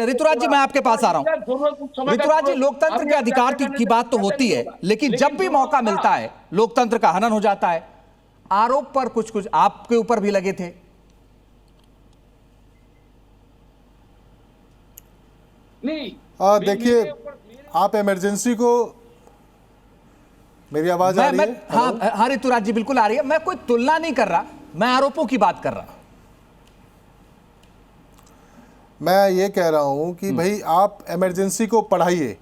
ऋतुराज जी मैं आपके पास आ रहा हूं। ऋतुराज जी, लोकतंत्र के अधिकार की बात तो होती है, लेकिन जब भी मौका मिलता है लोकतंत्र का हनन हो जाता है। आरोप पर कुछ कुछ आपके ऊपर भी लगे थे। देखिए, आप इमरजेंसी को, मेरी आवाज आ रही है? हाँ हाँ ऋतुराज जी बिल्कुल आ रही है। मैं कोई तुलना नहीं कर रहा, मैं आरोपों की बात कर रहा। मैं ये कह रहा हूं कि भाई आप इमरजेंसी को पढ़ाइए,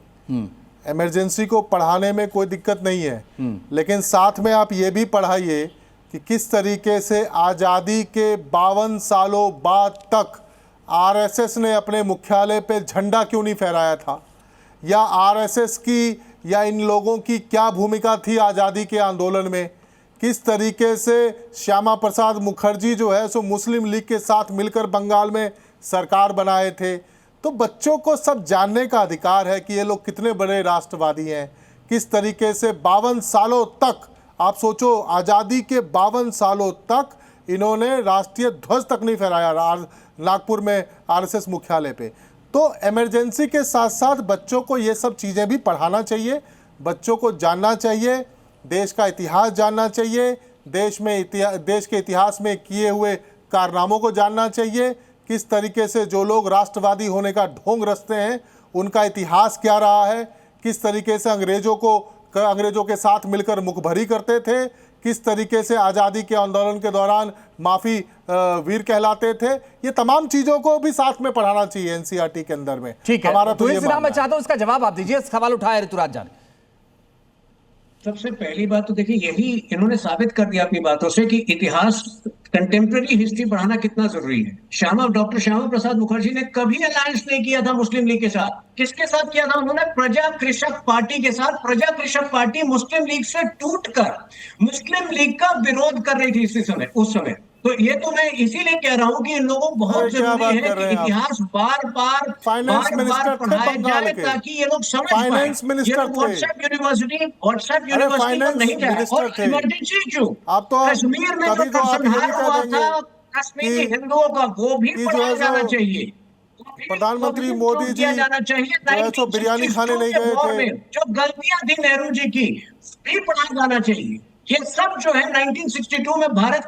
इमरजेंसी को पढ़ाने में कोई दिक्कत नहीं है, लेकिन साथ में आप ये भी पढ़ाइए कि किस तरीके से आज़ादी के 52 सालों बाद तक आरएसएस ने अपने मुख्यालय पे झंडा क्यों नहीं फहराया था, या आरएसएस की या इन लोगों की क्या भूमिका थी आज़ादी के आंदोलन में। किस तरीके से श्यामा प्रसाद मुखर्जी जो है सो मुस्लिम लीग के साथ मिलकर बंगाल में सरकार बनाए थे। तो बच्चों को सब जानने का अधिकार है कि ये लोग कितने बड़े राष्ट्रवादी हैं। किस तरीके से 52 सालों तक, आप सोचो, आज़ादी के 52 सालों तक इन्होंने राष्ट्रीय ध्वज तक नहीं फहराया नागपुर में आरएसएस मुख्यालय पे। तो इमरजेंसी के साथ साथ बच्चों को ये सब चीज़ें भी पढ़ाना चाहिए, बच्चों को जानना चाहिए, देश का इतिहास जानना चाहिए, देश के इतिहास में किए हुए कारनामों को जानना चाहिए, किस तरीके से जो लोग राष्ट्रवादी होने का ढोंग रचते हैं उनका इतिहास क्या रहा है, किस तरीके से अंग्रेजों के साथ मिलकर मुखभरी करते थे, किस तरीके से आज़ादी के आंदोलन के दौरान माफ़ी वीर कहलाते थे। ये तमाम चीज़ों को भी साथ में पढ़ाना चाहिए एनसीईआरटी के अंदर में। ठीक है, हमारा तो ये मैं चाहता हूं इसका जवाब आप दीजिए। सवाल उठाया ऋतुराज जान। सबसे पहली बात तो देखिए, यही इन्होंने साबित कर दिया अपनी बातों से कि इतिहास, कंटेम्प्रेरी हिस्ट्री पढ़ाना कितना जरूरी है। डॉक्टर श्यामा प्रसाद मुखर्जी ने कभी अलायंस नहीं किया था मुस्लिम लीग के साथ। किसके साथ किया था उन्होंने? प्रजा कृषक पार्टी के साथ। प्रजा कृषक पार्टी मुस्लिम लीग से टूटकर मुस्लिम लीग का विरोध कर रही थी उस समय। तो ये तो मैं इसीलिए कह रहा हूं कि इन लोगों को बहुत जरूरी है कि इतिहास बार बार पढ़ाया जाए ताकि ये लोग समझ पाएं। ये लोग व्हाट्सएप यूनिवर्सिटी पर नहीं जाए। और इमरजेंसी क्यों? कश्मीर में जो नरसंहार हुआ था कश्मीरी हिंदुओं का, वो भी पढ़ाया जाना चाहिए। प्रधानमंत्री मोदी जी जाना चाहिए। जो बिरयानी खाने नहीं गए थे, जो गलतियां थी नेहरू जी की, भी पढ़ाया जाना चाहिए। ये सब जो है 1962 में भारत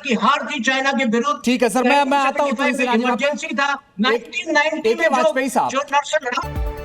की हार थी चाइना के विरुद्ध। ठीक है सर, मैं आता हूं। इमरजेंसी था 1990 में जो नरसंहार